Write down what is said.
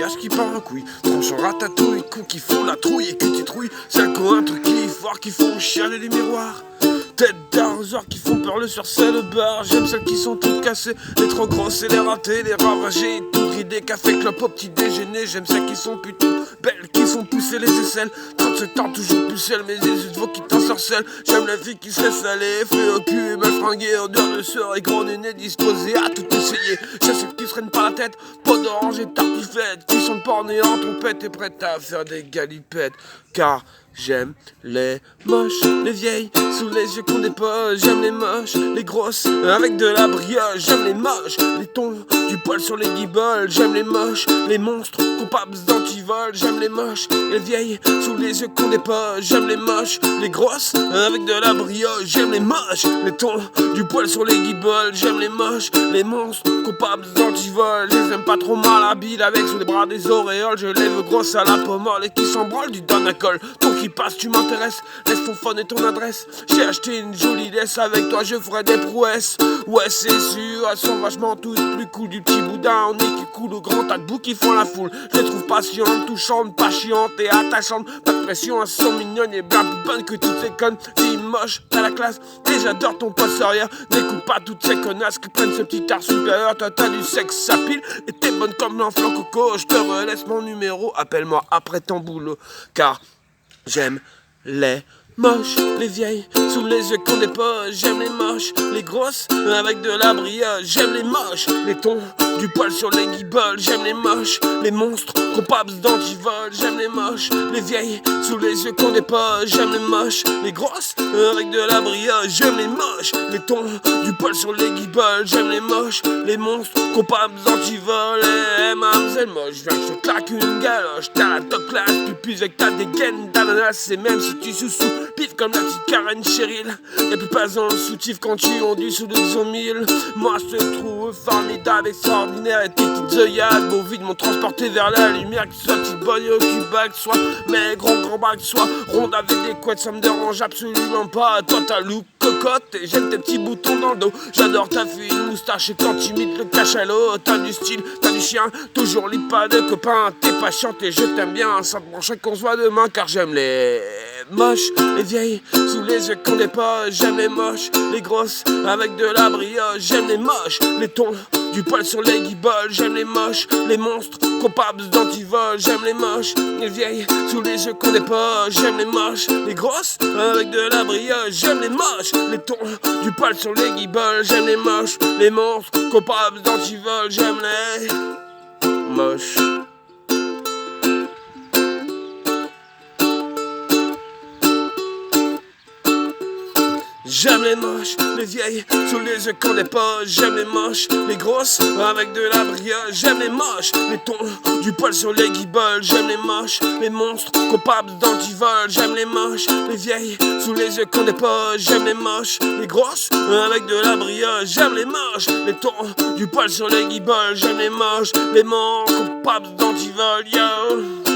coquillage qui part en couille. Tronche en ratatouille, con qui font la trouille et que tu trouilles. C'est un con, un truc qui fort qui font chialer les miroirs. Tête d'arroseur qui font peur le surset le bar. J'aime celles qui sont toutes cassées, les trop grosses et les ratées, les ravagées, tout ridées, café clope au petit déjeuner. J'aime celles qui sont plutôt belles, qui font pousser les aisselles. 37 ans toujours plus seul, mais les yeux de veau qui t'ensorcellent. J'aime la vie qui se laisse aller, fait au cul et mal fringuée, odeur de sueur et grand néné disposé à tout essayer. J'aime celles qui se rennent pas la tête, peau d'orange et tartiflette, qui sont pornées en trompette et prêtes à faire des galipettes. Car j'aime les moches, les vieilles, sous les yeux qu'on dépose. J'aime les moches, les grosses, avec de la brioche. J'aime les moches, les tons, du poil sur les guibolles. J'aime les moches, les monstres, coupables d'antivol. J'aime les moches, les vieilles, sous les yeux qu'on dépose. J'aime les moches, les grosses, avec de la brioche. J'aime les moches, les tons, du poil sur les guibolles. J'aime les moches, les monstres, coupables d'antivol. Je les aime pas trop mal habiles avec sous les bras des auréoles. Je les veux grosses à la pommole et qui s'embranlent du Danacol. Qui passe, tu m'intéresses, laisse ton phone et ton adresse. J'ai acheté une jolie laisse, avec toi je ferai des prouesses. Ouais c'est sûr, elles sont vachement toutes plus cool. Du petit boudin au nez qui coule, au grand tas de bouts qui font la foule. Je les trouve patientes, touchantes, pas chiantes et attachantes. Pas de pression, elles sont mignonnes et bien plus bonnes que toutes ces connes. Fille moche, t'as la classe, et j'adore ton poisserière. N'écoute pas toutes ces connasses qui prennent ce petit art supérieur. Toi t'as du sexe, ça pile, et t'es bonne comme l'enfant coco. Je te relaisse mon numéro, appelle-moi après ton boulot. Car j'aime les moches, les vieilles, sous les yeux qu'on dépose. J'aime les moches, les grosses, avec de la brioche. J'aime les moches, les tons, du poil sur les guibolles. J'aime les moches, les monstres, coupables d'antivol. J'aime les moches, les vieilles, sous les yeux qu'on dépose. J'aime les moches, les grosses, avec de la brioche. J'aime les moches, les tons, du poil sur les guibolles. J'aime les moches, les monstres, coupables d'antivol. Eh, mademoiselle moche, viens que je te claque une galoche. T'as la top class, pupus avec ta dégaine d'ananas. Et même si tu sous-sous, pif comme la petite Karen Cheryl. Y'a plus pas un soutif quand tu ondis sous le 200 000. Moi je te trouve formidable, extraordinaire. Et tes petites œillades, beau vide, m'ont transporté vers la lumière. Que tu sois petite bonne au cubac, que soit maigre en grand bac, soit ronde avec des couettes, ça me dérange absolument pas. Toi t'as look cocotte et j'aime tes petits boutons dans le dos. J'adore ta fine moustache et quand tu imites le cachalot. T'as du style, t'as du chien, toujours lit pas de copain. T'es patiente et je t'aime bien, ça te brancherait qu'on se voit demain. Car j'aime les moches, les vieilles, sous les yeux qu'on dépose. J'aime les moches, les grosses, avec de la brioche. J'aime les moches, les tons, du poil sur les guibolles. J'aime les moches, les monstres, coupables d'antivol. J'aime les moches, les vieilles, sous les yeux qu'on dépose. J'aime les moches, les grosses, avec de la brioche. J'aime les moches, les tons, du poil sur les guibolles. J'aime les moches, les monstres, coupables d'antivol. J'aime les moches. J'aime les moches, les vieilles, sous les yeux qu'on dépose. J'aime les moches, les grosses, avec de la brioche. J'aime les moches, les tons, du poil sur les guibolles. J'aime les moches, les monstres, coupables d'antivol. J'aime les moches, les vieilles, sous les yeux qu'on dépose. J'aime les moches, les grosses, avec de la brioche. J'aime les moches, les tons, du poil sur les guibolles. J'aime les moches, les monstres, coupables d'antivol, yo.